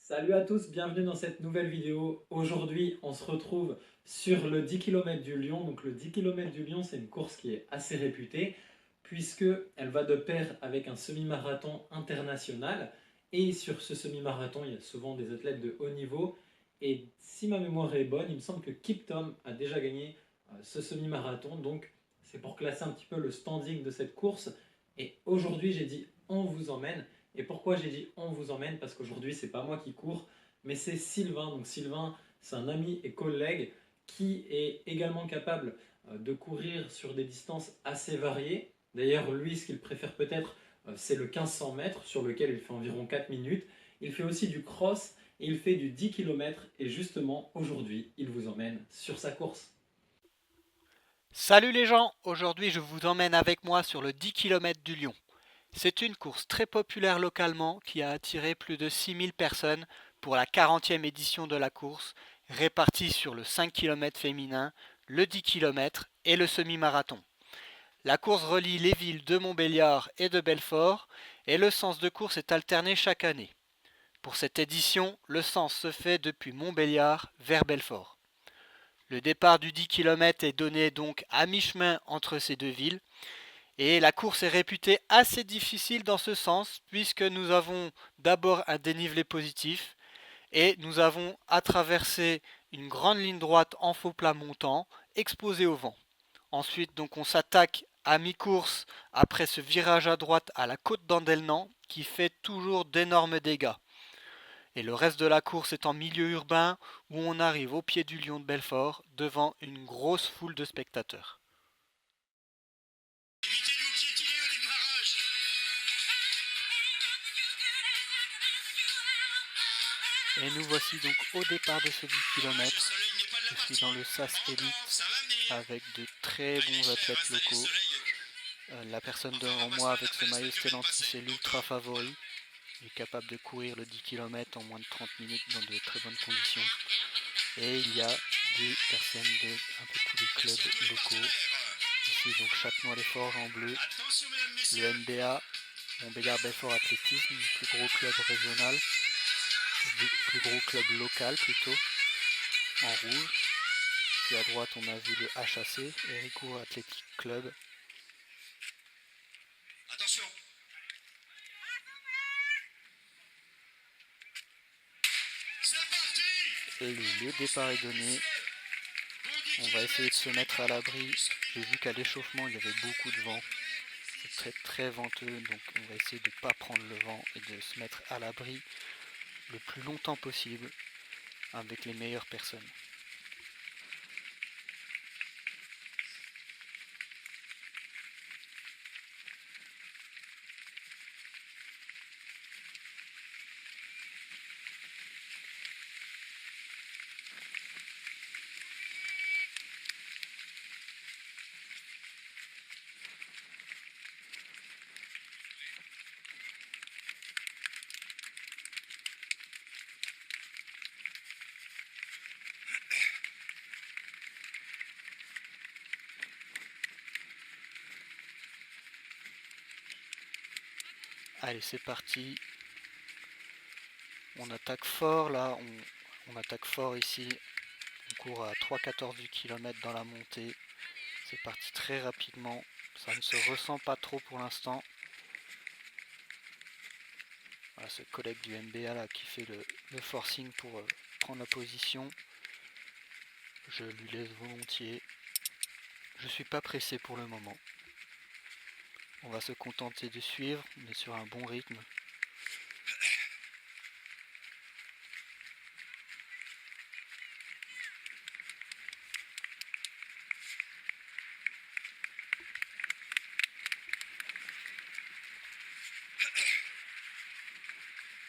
Salut à tous, bienvenue dans cette nouvelle vidéo. Aujourd'hui, on se retrouve sur le 10 km du Lion. Donc le 10 km du Lion, c'est une course qui est assez réputée puisque elle va de pair avec un semi-marathon international. Et sur ce semi-marathon, il y a souvent des athlètes de haut niveau. Et si ma mémoire est bonne, il me semble que Kiptum a déjà gagné ce semi-marathon. Donc c'est pour classer un petit peu le standing de cette course. Et aujourd'hui, j'ai dit on vous emmène. Et pourquoi j'ai dit on vous emmène? Parce qu'aujourd'hui, c'est pas moi qui cours, mais c'est Sylvain. Donc Sylvain, c'est un ami et collègue qui est également capable de courir sur des distances assez variées. D'ailleurs, lui, ce qu'il préfère peut-être, c'est le 1500 mètres, sur lequel il fait environ 4 minutes. Il fait aussi du cross et il fait du 10 km. Et justement, aujourd'hui, il vous emmène sur sa course. Salut les gens, aujourd'hui je vous emmène avec moi sur le 10 km du Lion. C'est une course très populaire localement qui a attiré plus de 6000 personnes pour la 40e édition de la course, répartie sur le 5 km féminin, le 10 km et le semi-marathon. La course relie les villes de Montbéliard et de Belfort et le sens de course est alterné chaque année. Pour cette édition, le sens se fait depuis Montbéliard vers Belfort. Le départ du 10 km est donné donc à mi-chemin entre ces deux villes et la course est réputée assez difficile dans ce sens puisque nous avons d'abord un dénivelé positif et nous avons à traverser une grande ligne droite en faux plat montant exposée au vent. Ensuite donc on s'attaque à mi-course après ce virage à droite à la côte d'Andelnan qui fait toujours d'énormes dégâts. Et le reste de la course est en milieu urbain où on arrive au pied du Lion de Belfort devant une grosse foule de spectateurs. Évitez de vous piétiner au démarrage. Et nous voici donc au départ de ce 10 Courage, le km. soleil n'est pas de Je la suis dans partie. le SAS Elite Ça va venir. avec de très Allez les bons chefs, athlètes installez le locaux. soleil. La personne Enfin, on devant va pas se moi mettre avec à ce peine maillot que je viens de Stellantis passer. est Donc, l'ultra favori. Il est capable de courir le 10 km en moins de 30 minutes dans de très bonnes conditions. Et il y a des personnes de un peu tous les est-ce que tous clubs les locaux. partenaires? Ici donc Châtenois-les-Forges en bleu, Attention, mesdames, le messieurs. NBA, Montbéliard-Belfort Athlétisme, le plus gros club régional, le plus gros club local plutôt, en rouge. Puis à droite on a vu le HAC, Héricourt Athletic Club. Attention. C'est parti. Et le départ est donné. On va essayer de se mettre à l'abri. J'ai vu qu'à l'échauffement il y avait beaucoup de vent. C'est très très venteux, donc on va essayer de ne pas prendre le vent et de se mettre à l'abri le plus longtemps possible avec les meilleures personnes. Allez, c'est parti. On attaque fort là, on attaque fort ici. On court à 3,14 du kilomètre dans la montée. C'est parti très rapidement. Ça ne se ressent pas trop pour l'instant. Voilà, ce collègue du MBA là qui fait le forcing pour prendre la position. Je lui laisse volontiers. Je suis pas pressé pour le moment. On va se contenter de suivre, mais sur un bon rythme.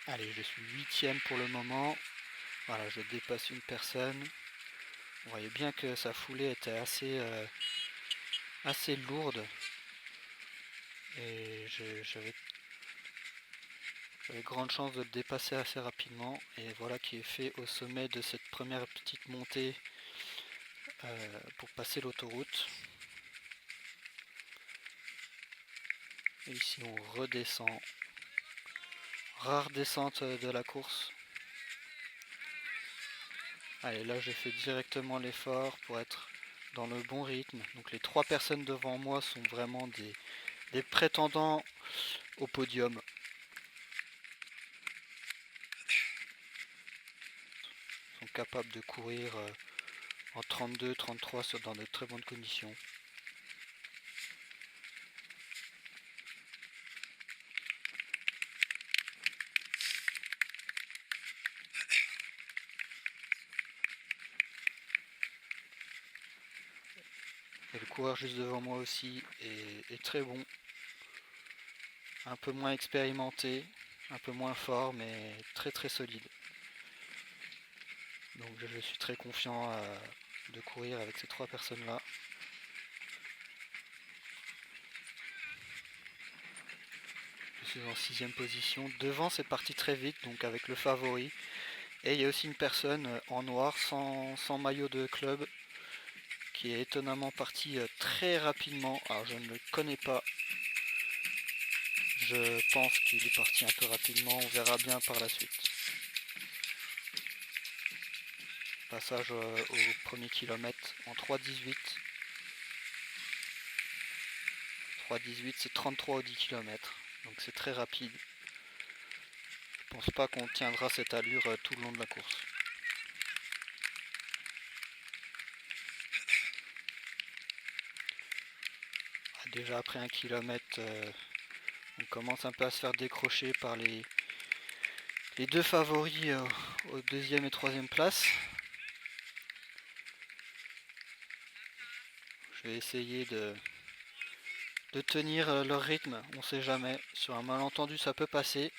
Allez, je suis 8ème pour le moment. Voilà, je dépasse une personne. On voyait bien que sa foulée était assez lourde. Et j'avais grande chance de le dépasser assez rapidement. Et voilà qui est fait au sommet de cette première petite montée pour passer l'autoroute. Et ici on redescend. Rare descente de la course. Allez, là j'ai fait directement l'effort pour être dans le bon rythme. Donc les 3 personnes devant moi sont vraiment des prétendants au podium. Ils sont capables de courir en 32-33 dans de très bonnes conditions. Et le coureur juste devant moi aussi est très bon. Un peu moins expérimenté, un peu moins fort, mais très très solide. Donc je suis très confiant de courir avec ces 3 personnes-là. Je suis en 6ème position. Devant, c'est parti très vite, donc avec le favori. Et il y a aussi une personne en noir, sans maillot de club, qui est étonnamment parti très rapidement. Alors je ne le connais pas. Je pense qu'il est parti un peu rapidement, on verra bien par la suite. Passage au premier kilomètre en 3,18. 3,18 c'est 33 au 10 km, donc c'est très rapide. Je pense pas qu'on tiendra cette allure tout le long de la course. Déjà après 1 kilomètre, on commence un peu à se faire décrocher par les 2 favoris aux 2e et 3e place. Je vais essayer de tenir leur rythme, on sait jamais. Sur un malentendu ça peut passer.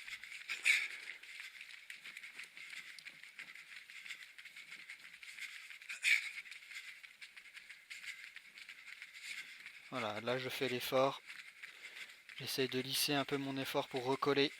Voilà, là je fais l'effort. J'essaye de lisser un peu mon effort pour recoller.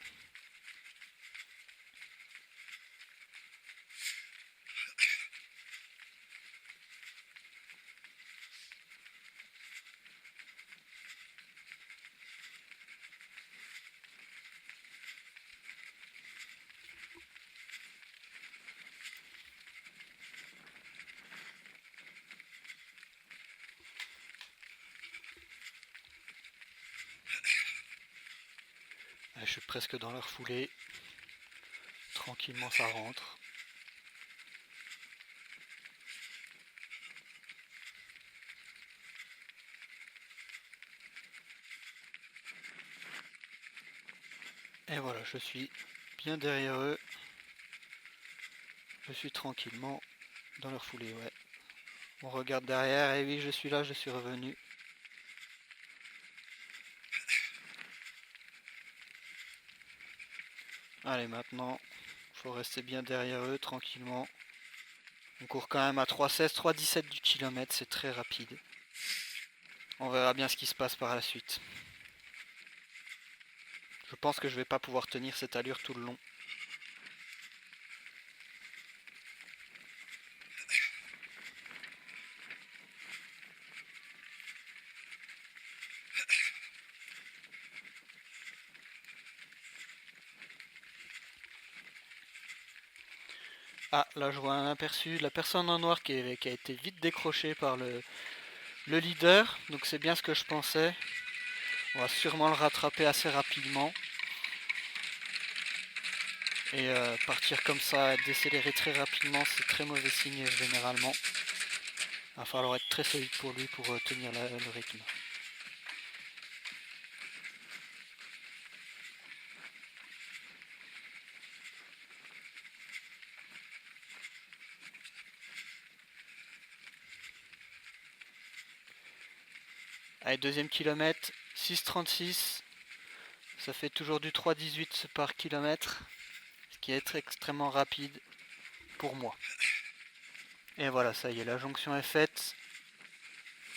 Je suis presque dans leur foulée. Tranquillement ça rentre. Et voilà, je suis bien derrière eux. Je suis tranquillement dans leur foulée, ouais. On regarde derrière, et oui, je suis là, je suis revenu. Allez, maintenant, faut rester bien derrière eux, tranquillement. On court quand même à 3,16, 3,17 du kilomètre, c'est très rapide. On verra bien ce qui se passe par la suite. Je pense que je vais pas pouvoir tenir cette allure tout le long. Ah, là je vois un aperçu, la personne en noir qui a été vite décrochée par le leader. Donc c'est bien ce que je pensais. On va sûrement le rattraper assez rapidement. Et partir comme ça, décélérer très rapidement, c'est très mauvais signe généralement. Il va falloir être très solide pour lui pour tenir le rythme. Allez, 2e kilomètre, 6,36. Ça fait toujours du 3,18 par kilomètre, ce qui est extrêmement rapide pour moi. Et voilà, ça y est, la jonction est faite.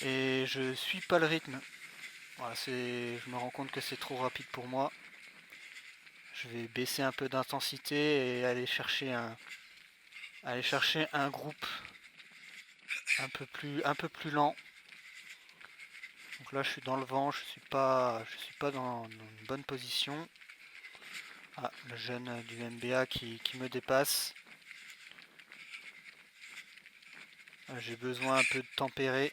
Et je suis pas le rythme. Voilà, je me rends compte que c'est trop rapide pour moi. Je vais baisser un peu d'intensité et aller chercher un groupe un peu plus lent. Donc là je suis dans le vent, je suis pas dans une bonne position. Ah, le jeune du MBA qui me dépasse. J'ai besoin un peu de tempérer.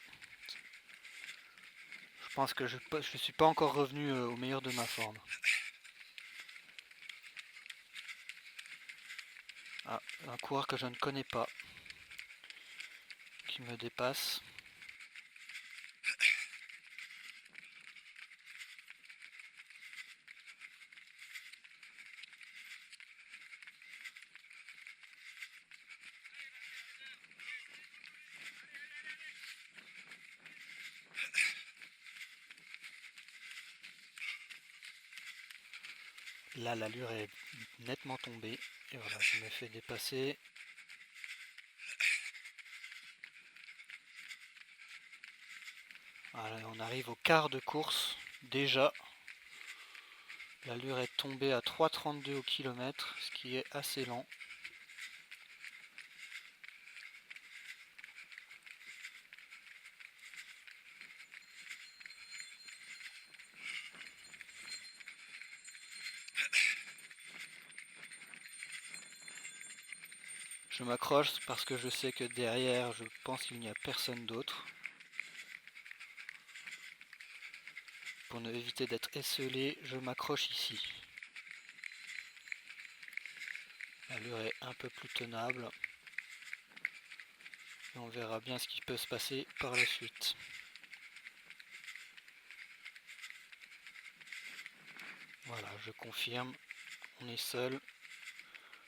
Je pense que je ne suis pas encore revenu au meilleur de ma forme. Ah, un coureur que je ne connais pas, qui me dépasse. Là, l'allure est nettement tombée. Et voilà, je me fais dépasser. Voilà, on arrive au quart de course. Déjà, l'allure est tombée à 3,32 au kilomètre, ce qui est assez lent. Je m'accroche parce que je sais que derrière, je pense qu'il n'y a personne d'autre. Pour ne éviter d'être esselé, je m'accroche ici. L'allure est un peu plus tenable. Et on verra bien ce qui peut se passer par la suite. Voilà, je confirme, on est seul.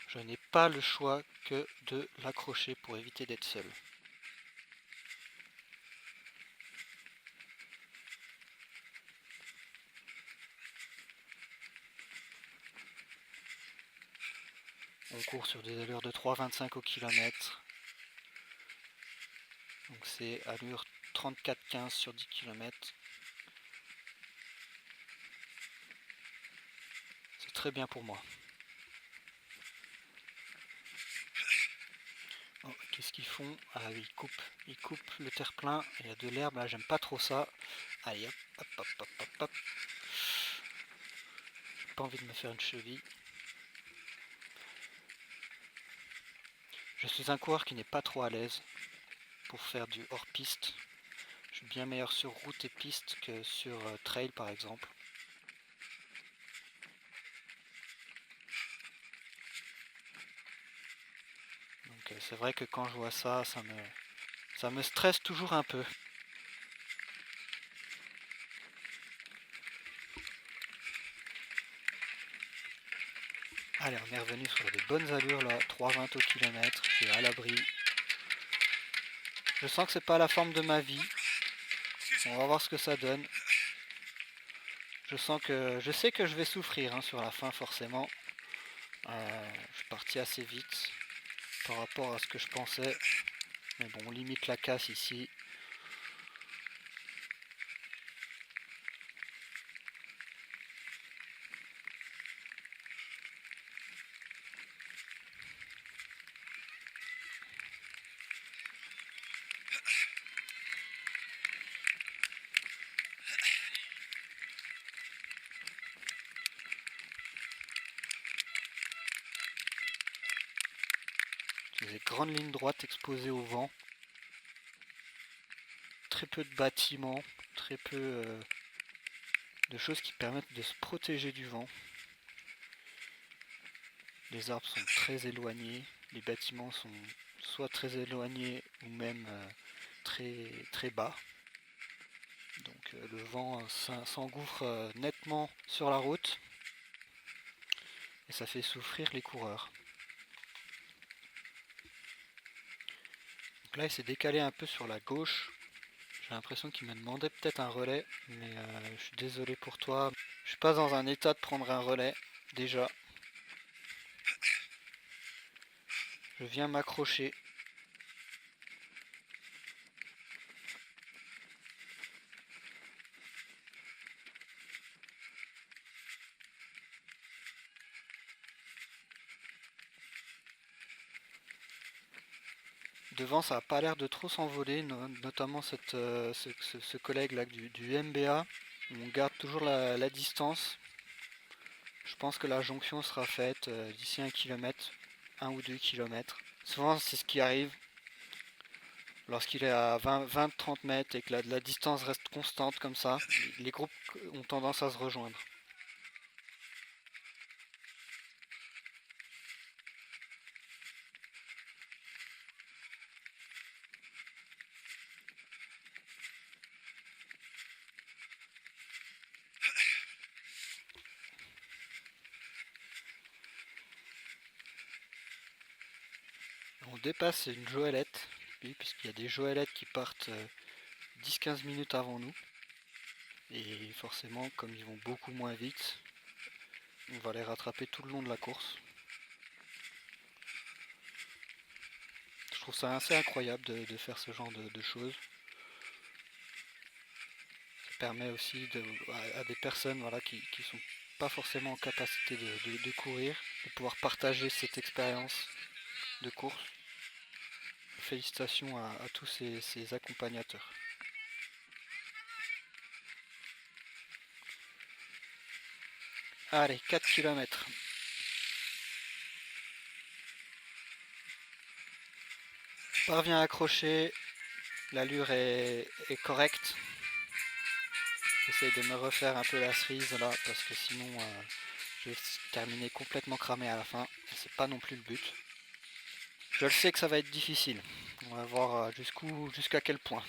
Je n'ai pas le choix que de l'accrocher pour éviter d'être seul. On court sur des allures de 3,25 au kilomètre. Donc c'est allure 34,15 sur 10 km. C'est très bien pour moi. Oh, qu'est-ce qu'ils font? Ah oui, ils coupent le terre-plein. Il y a de l'herbe, là j'aime pas trop ça. Allez hop, hop, hop, hop, hop, hop. J'ai pas envie de me faire une cheville. Je suis un coureur qui n'est pas trop à l'aise pour faire du hors-piste. Je suis bien meilleur sur route et piste que sur trail par exemple. Donc c'est vrai que quand je vois ça, ça me stresse toujours un peu. Allez, on est revenu sur des bonnes allures là, 3,20 au kilomètre, je suis à l'abri. Je sens que c'est pas la forme de ma vie. On va voir ce que ça donne. Je sais que je vais souffrir hein, sur la fin forcément. Je suis parti assez vite par rapport à ce que je pensais. Mais bon, on limite la casse ici. Des grandes lignes droites exposées au vent. Très peu de bâtiments, très peu de choses qui permettent de se protéger du vent. Les arbres sont très éloignés, les bâtiments sont soit très éloignés ou même très bas. Donc le vent s'engouffre nettement sur la route et ça fait souffrir les coureurs. Donc là il s'est décalé un peu sur la gauche. J'ai l'impression qu'il me demandait peut-être un relais, mais je suis désolé pour toi. Je suis pas dans un état de prendre un relais déjà. Je viens m'accrocher. Devant, ça n'a pas l'air de trop s'envoler, notamment ce collègue là du MBA. On garde toujours la distance. Je pense que la jonction sera faite d'ici 1 km, 1 ou 2 km. Souvent, c'est ce qui arrive. lorsqu'il est à 20-30 mètres et que la distance reste constante comme ça, les groupes ont tendance à se rejoindre. On dépasse une joëlette, puisqu'il y a des joëlettes qui partent 10-15 minutes avant nous. Et forcément, comme ils vont beaucoup moins vite, on va les rattraper tout le long de la course. Je trouve ça assez incroyable de faire ce genre de choses. Ça permet aussi à des personnes voilà, qui sont pas forcément en capacité de courir, de pouvoir partager cette expérience de course. Félicitations à tous ces accompagnateurs. Allez, 4 km. Je parviens à accrocher, l'allure est correcte. J'essaye de me refaire un peu la cerise là, parce que sinon je vais terminer complètement cramé à la fin. C'est pas non plus le but. Je le sais que ça va être difficile. On va voir jusqu'à quel point.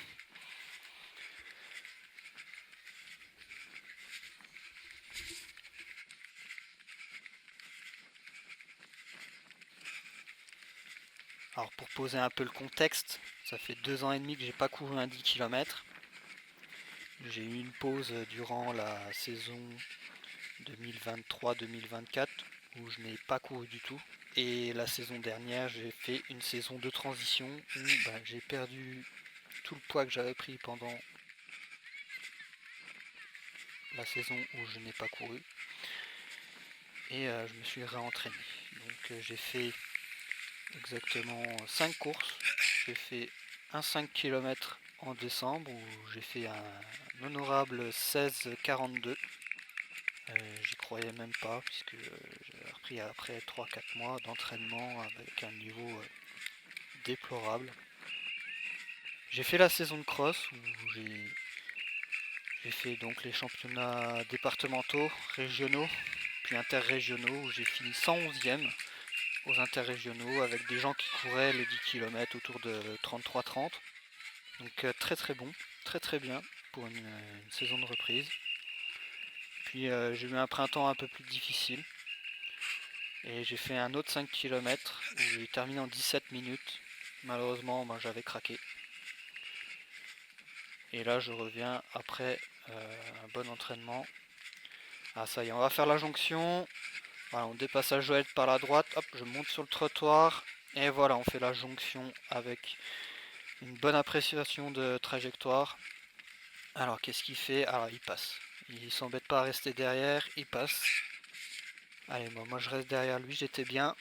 Alors pour poser un peu le contexte, ça fait 2 ans et demi que j'ai pas couru un 10 km. J'ai eu une pause durant la saison 2023-2024 où je n'ai pas couru du tout. Et la saison dernière, j'ai fait une saison de transition où j'ai perdu tout le poids que j'avais pris pendant la saison où je n'ai pas couru. Et je me suis réentraîné. Donc j'ai fait exactement 5 courses. J'ai fait un 5 km en décembre où j'ai fait un honorable 16,42. J'y croyais même pas puisque j'ai repris après 3-4 mois d'entraînement avec un niveau déplorable. J'ai fait la saison de cross où j'ai fait donc les championnats départementaux, régionaux, puis interrégionaux où j'ai fini 111e aux interrégionaux avec des gens qui couraient les 10 km autour de 33-30. Donc très très bon, très très bien pour une saison de reprise. Puis j'ai eu un printemps un peu plus difficile. Et j'ai fait un autre 5 km où j'ai terminé en 17 minutes. Malheureusement, j'avais craqué. Et là, je reviens après un bon entraînement. Ah, ça y est, on va faire la jonction. Voilà, on dépasse la joëlette par la droite. Hop, je monte sur le trottoir. Et voilà, on fait la jonction avec une bonne appréciation de trajectoire. Alors, qu'est-ce qu'il fait? Alors, il passe. Il s'embête pas à rester derrière, il passe. Allez, moi je reste derrière lui, j'étais bien.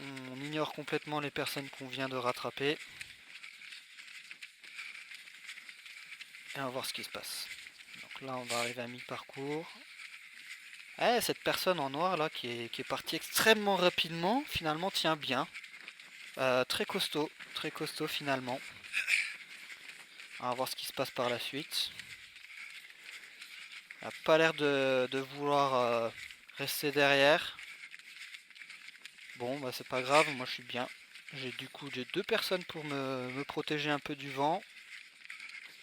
On ignore complètement les personnes qu'on vient de rattraper. Et on va voir ce qui se passe. Donc là, on va arriver à mi-parcours. Eh, cette personne en noir là qui est partie extrêmement rapidement, finalement tient bien. Très costaud finalement. On va voir ce qui se passe par la suite. Il n'a pas l'air de vouloir rester derrière. Bon, c'est pas grave, moi je suis bien. J'ai 2 personnes pour me protéger un peu du vent.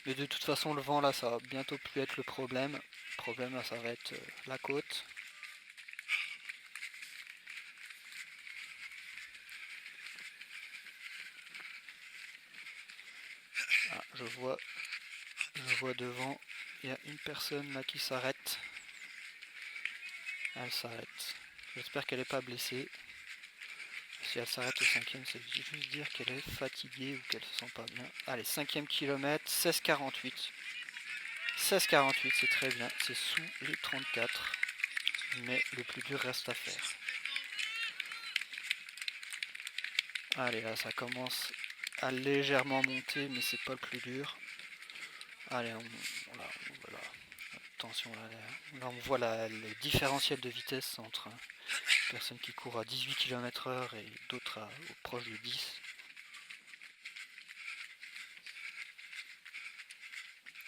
Mais de toute façon, le vent là, ça va bientôt plus être le problème. Le problème là, ça va être la côte. Ah, je vois devant, il y a une personne là qui s'arrête. Elle s'arrête. J'espère qu'elle n'est pas blessée. Si elle s'arrête au 5e, ça veut juste dire qu'elle est fatiguée ou qu'elle se sent pas bien. Allez, 5e kilomètre, 16,48. 16,48, c'est très bien. C'est sous les 34. Mais le plus dur reste à faire. Allez, là, ça commence à légèrement monter, mais c'est pas le plus dur. Allez, voilà. Attention, là on voit le différentiel de vitesse entre personnes qui courent à 18 km/h et d'autres proches de 10.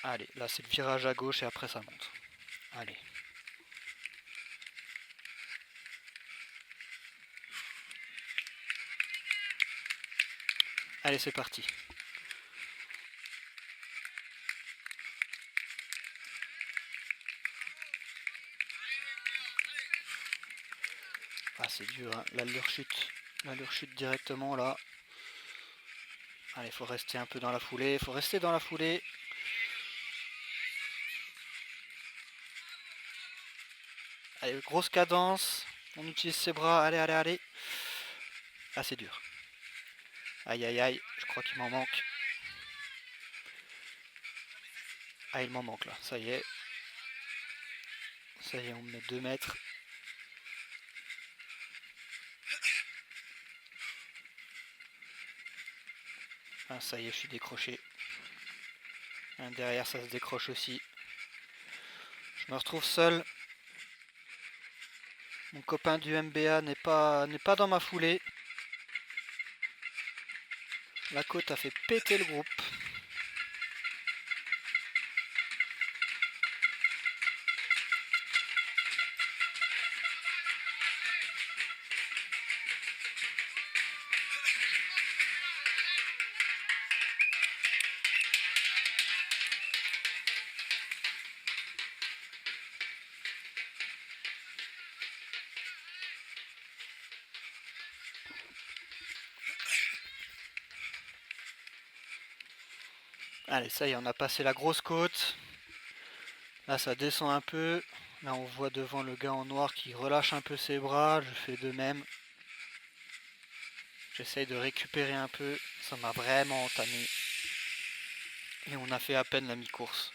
Allez, là c'est le virage à gauche et après ça monte. Allez. Allez, c'est parti. Ah, c'est dur, hein. L'allure chute directement là. Allez, faut rester un peu dans la foulée, faut rester dans la foulée. Allez, grosse cadence, on utilise ses bras, allez, allez, allez. Ah, c'est dur. Aïe, aïe, aïe, je crois qu'il m'en manque. Ah, il m'en manque là, ça y est. Ça y est, on me met 2 mètres. Ah, ça y est, je suis décroché. Derrière, ça se décroche aussi. Je me retrouve seul. Mon copain du MBA n'est pas dans ma foulée. La côte a fait péter le groupe. Allez, ça y est, on a passé la grosse côte. Là, ça descend un peu. Là, on voit devant le gars en noir qui relâche un peu ses bras. Je fais de même. J'essaye de récupérer un peu. Ça m'a vraiment entamé. Et on a fait à peine la mi-course.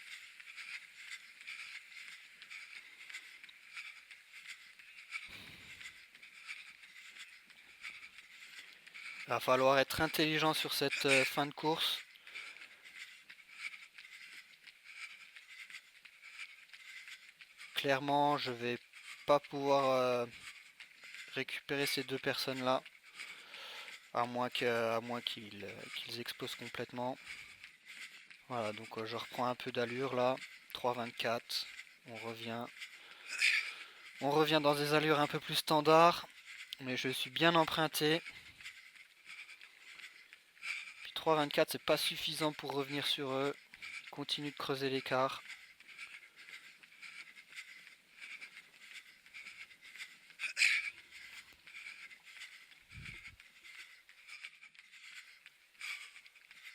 Il va falloir être intelligent sur cette fin de course. Clairement, je vais pas pouvoir récupérer ces 2 personnes là, à moins qu'ils explosent complètement. Voilà, donc je reprends un peu d'allure là, 3,24, on revient dans des allures un peu plus standards, mais je suis bien emprunté. Puis 3,24 c'est pas suffisant pour revenir sur eux, ils continuent de creuser l'écart.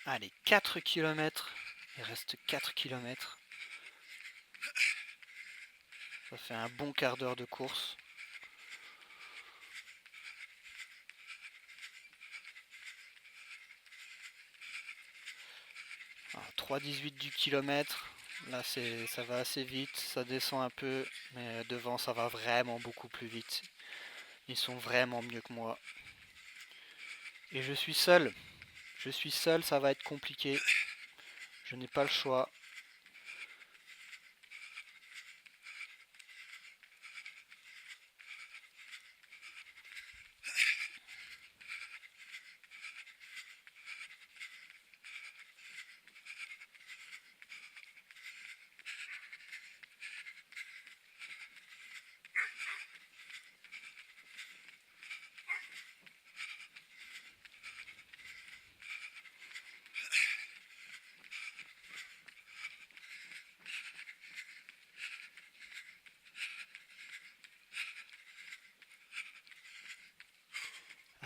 Allez, 4 km, il reste 4 km. Ça fait un bon quart d'heure de course. Alors, 3,18 du kilomètre. Là, ça va assez vite, ça descend un peu, mais devant, ça va vraiment beaucoup plus vite. Ils sont vraiment mieux que moi. Et je suis seul. Je suis seul, ça va être compliqué. Je n'ai pas le choix.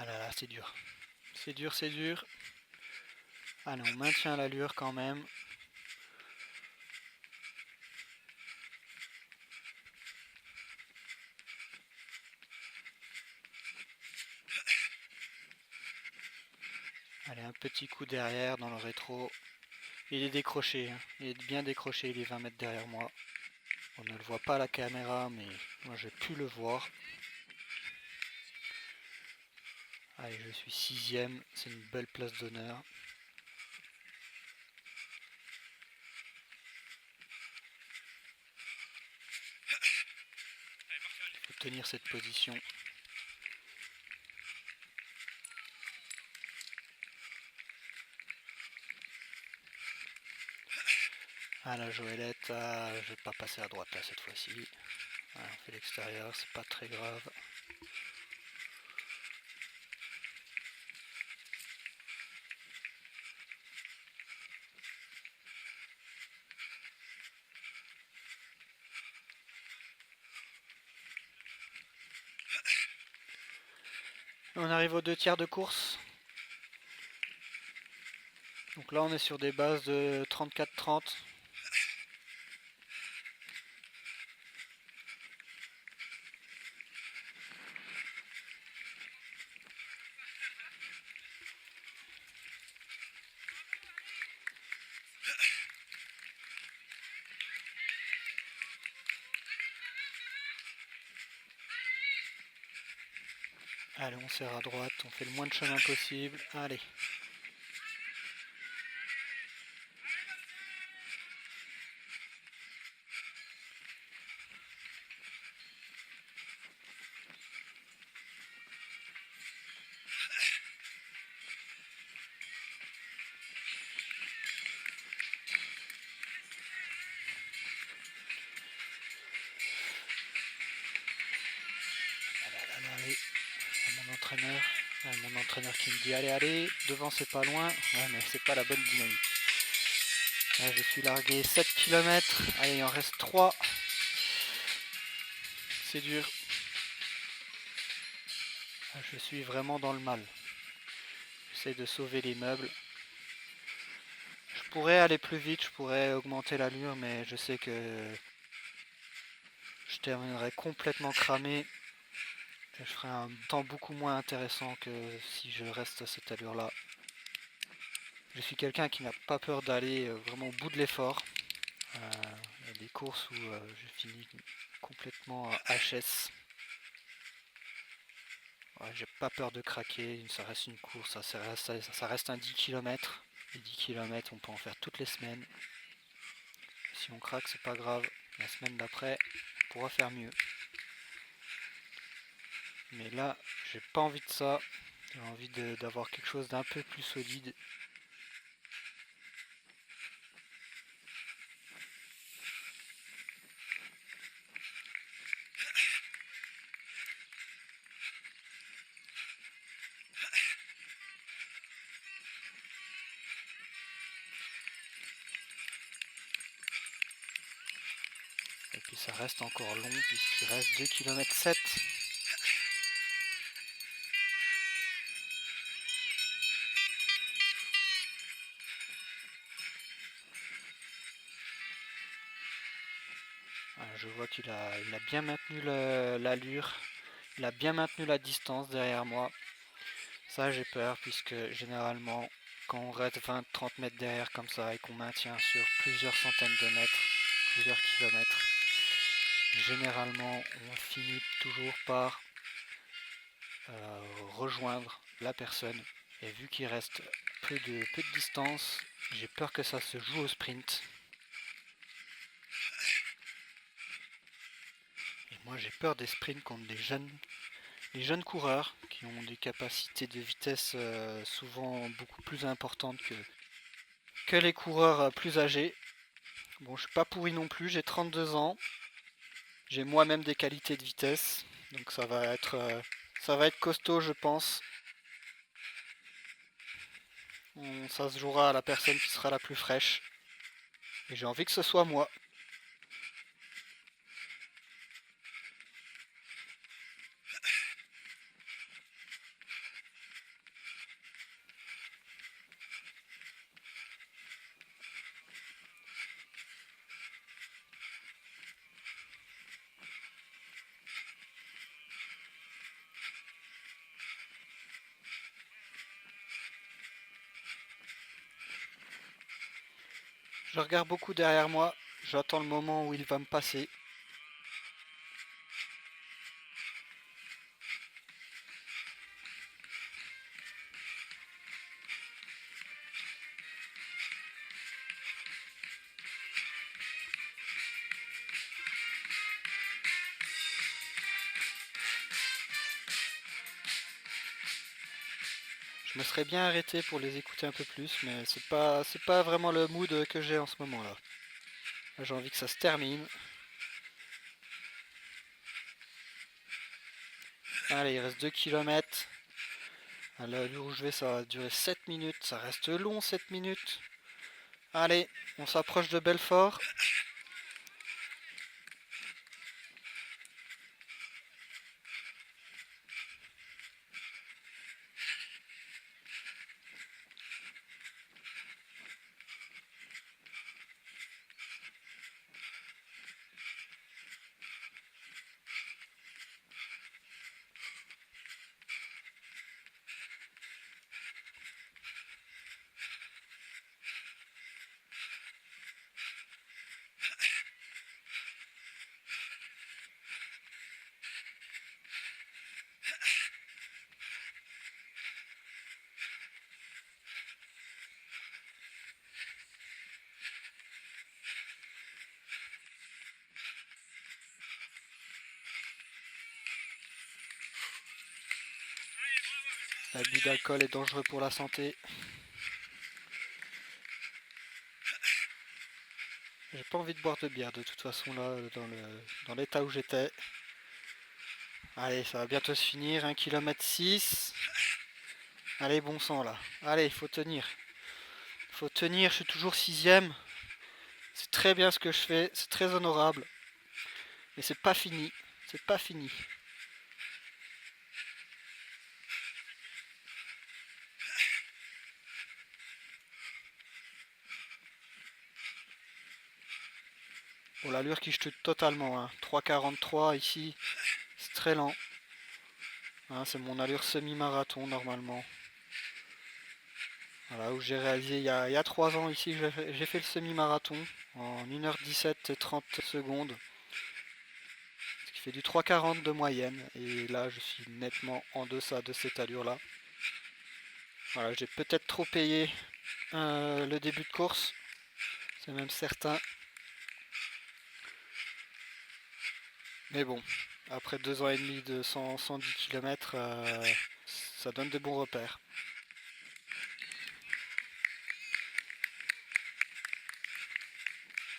Ah là là, c'est dur. C'est dur, c'est dur. Allez, on maintient l'allure quand même. Allez, un petit coup derrière dans le rétro. Il est décroché, hein. Il est bien décroché, il est 20 mètres derrière moi. On ne le voit pas à la caméra, mais moi j'ai pu le voir. Allez, je suis 6ème, c'est une belle place d'honneur. Il faut tenir cette position. Ah la Joëlette, ah, je vais pas passer à droite là cette fois-ci. Ah, on fait l'extérieur, c'est pas très grave. On arrive aux 2 tiers de course. Donc là on est sur des bases de 34-30. Allez, on serre à droite, on fait le moins de chemin possible. Allez. Allez. Mon entraîneur qui me dit allez, allez, devant c'est pas loin. Ouais, mais c'est pas la bonne dynamique. Là, je suis largué 7 km. Allez, il en reste 3. C'est dur. Je suis vraiment dans le mal. J'essaie de sauver les meubles. Je pourrais aller plus vite, je pourrais augmenter l'allure, mais je sais que je terminerai complètement cramé. Et je ferai un temps beaucoup moins intéressant que si je reste à cette allure-là. Je suis quelqu'un qui n'a pas peur d'aller vraiment au bout de l'effort. Il y a des courses où je finis complètement HS. Ouais, j'ai pas peur de craquer, ça reste une course, ça reste un 10 km. Les 10 km, on peut en faire toutes les semaines. Si on craque, c'est pas grave. La semaine d'après, on pourra faire mieux. Mais là, j'ai pas envie de ça. J'ai envie d'avoir quelque chose d'un peu plus solide. Et puis ça reste encore long puisqu'il reste 2 km 7. Je vois qu'il a bien maintenu l'allure. Il a bien maintenu la distance derrière moi. Ça j'ai peur puisque généralement quand on reste 20-30 mètres derrière comme ça et qu'on maintient sur plusieurs centaines de mètres, plusieurs kilomètres, généralement on finit toujours par rejoindre la personne. Et vu qu'il reste peu de distance, j'ai peur que ça se joue au sprint. Et moi j'ai peur des sprints contre les jeunes coureurs qui ont des capacités de vitesse souvent beaucoup plus importantes que les coureurs plus âgés. Bon, je suis pas pourri non plus, j'ai 32 ans. J'ai moi-même des qualités de vitesse, donc ça va être costaud, je pense. Ça se jouera à la personne qui sera la plus fraîche. Et j'ai envie que ce soit moi. Je regarde beaucoup derrière moi, j'attends le moment où il va me passer. Je me serais bien arrêté pour les écouter un peu plus, mais c'est pas vraiment le mood que j'ai en ce moment là. Là, j'ai envie que ça se termine. Allez, il reste 2 km. À l'allure où je vais, ça va durer 7 minutes. Ça reste long, 7 minutes. Allez, on s'approche de Belfort. L'abus d'alcool est dangereux pour la santé. J'ai pas envie de boire de bière de toute façon là, dans l'état où j'étais. Allez, ça va bientôt se finir, 1 km 6. Allez, bon sang là. Allez, il faut tenir. Faut tenir, je suis toujours 6ème. C'est très bien ce que je fais, c'est très honorable. Mais c'est pas fini, c'est pas fini. Bon, l'allure qui chute totalement, hein. 3,43 ici, c'est très lent. Hein, c'est mon allure semi-marathon normalement. Voilà, où j'ai réalisé il y a 3 ans ici, j'ai fait le semi-marathon en 1h17 et 30 secondes. Ce qui fait du 3,40 de moyenne. Et là, je suis nettement en deçà de cette allure-là. Voilà, j'ai peut-être trop payé le début de course. C'est même certain. Mais bon, après 2 ans et demi de 110 km, ça donne de bons repères.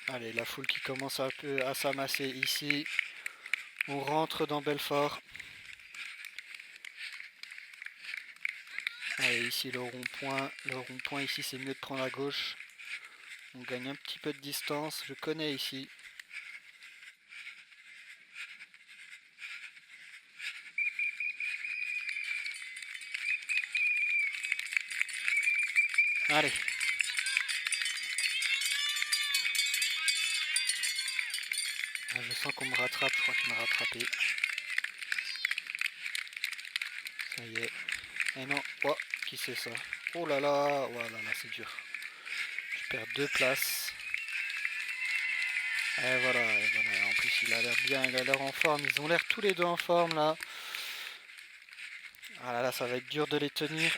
Allez, la foule qui commence un peu à s'amasser ici. On rentre dans Belfort. Allez, ici le rond-point. Le rond-point ici, c'est mieux de prendre à gauche. On gagne un petit peu de distance. Je connais ici. Allez. Ah, je sens qu'on me rattrape, je crois qu'il m'a rattrapé. Ça y est. Et non, oh, qui c'est ça? Oh là là, oh là là, c'est dur. Je perds 2 places. Et voilà, et voilà. En plus il a l'air bien, il a l'air en forme. Ils ont l'air tous les deux en forme là. Ah là là, ça va être dur de les tenir.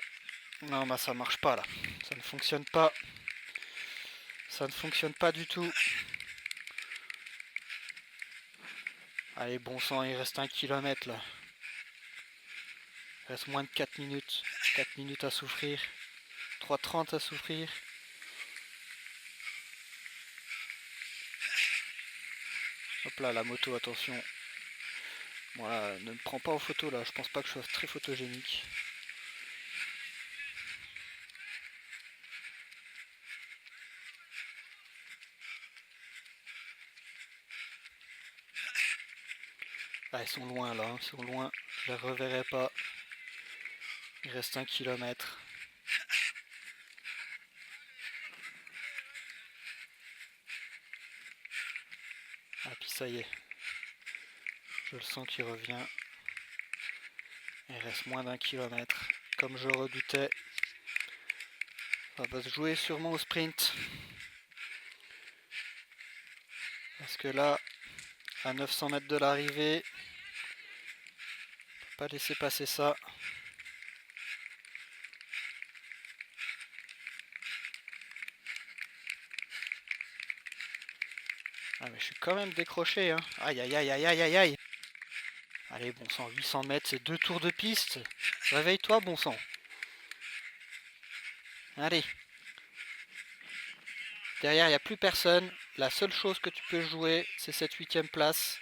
Non, bah ça marche pas là. Ça ne fonctionne pas. Ça ne fonctionne pas du tout. Allez, bon sang, il reste 1 km là. Il reste moins de 4 minutes. 4 minutes à souffrir. 3,30 à souffrir. Hop là, la moto, attention. Voilà, ne me prends pas en photo là, je pense pas que je sois très photogénique. Ah, ils sont loin là, ils sont loin, je les reverrai pas. Il reste 1 km. Ah puis ça y est. Je le sens qu'il revient. Il reste moins d'1 kilomètre. Comme je redoutais. Ça va se jouer sûrement au sprint. Parce que là, à 900 mètres de l'arrivée, on peut pas laisser passer ça. Ah mais je suis quand même décroché, hein. Aïe aïe aïe aïe aïe aïe aïe. Allez, bon sang, 800 mètres, c'est 2 tours de piste. Réveille-toi, bon sang. Allez. Derrière, il n'y a plus personne. la seule chose que tu peux jouer, c'est cette 8e place.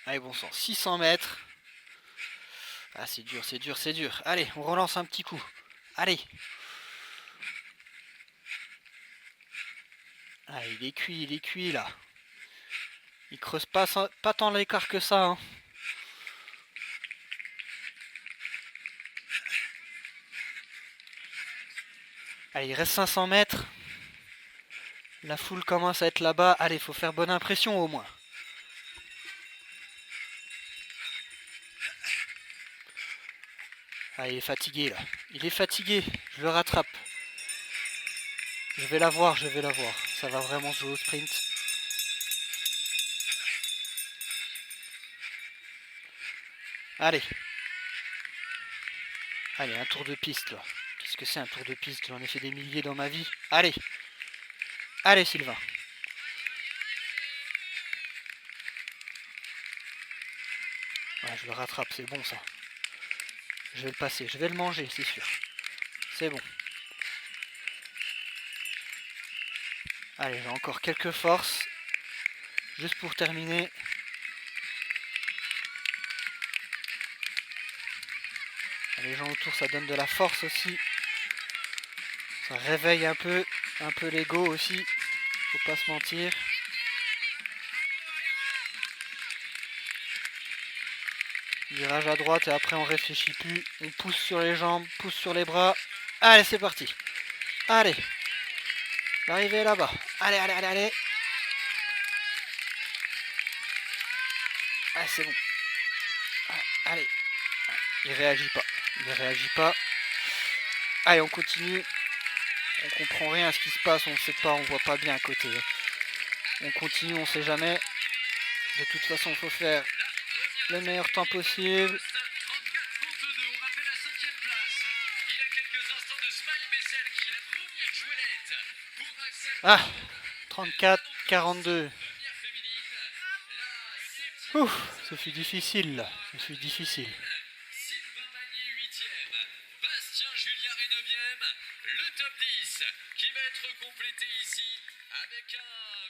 Allez, bon sang, 600 mètres. Ah, c'est dur, c'est dur, c'est dur. Allez, on relance un petit coup. Allez. Ah, il est cuit là. Il creuse pas tant l'écart que ça. Hein. Allez, il reste 500 mètres. La foule commence à être là-bas. Allez, il faut faire bonne impression au moins. Ah, il est fatigué là. Il est fatigué. Je le rattrape. Je vais la voir, je vais la voir. Ça va vraiment se jouer au sprint. Allez. Allez, un tour de piste là. Qu'est-ce que c'est un tour de piste? J'en ai fait des milliers dans ma vie. Allez. Allez Sylvain. Ouais, je le rattrape, c'est bon ça. Je vais le passer, je vais le manger, c'est sûr. C'est bon. Allez, j'ai encore quelques forces. Juste pour terminer. Les gens autour, ça donne de la force aussi. Ça réveille un peu l'ego aussi. Faut pas se mentir. Virage à droite et après on réfléchit plus. On pousse sur les jambes, pousse sur les bras. Allez, c'est parti. Allez. L'arrivée est là-bas. Allez, allez, allez, allez. Ah, c'est bon. Ah, allez. Il réagit pas. Il réagit pas. Allez, on continue. On comprend rien à ce qui se passe. On ne sait pas. On voit pas bien à côté. On continue. On sait jamais. De toute façon, il faut faire le meilleur temps possible. Ah, 34-42. Ouf, ce fut difficile là. Ce fut difficile. Sylvain Magnier 8e, Bastien Julliard est 9e, le top 10 qui va être complété ici avec un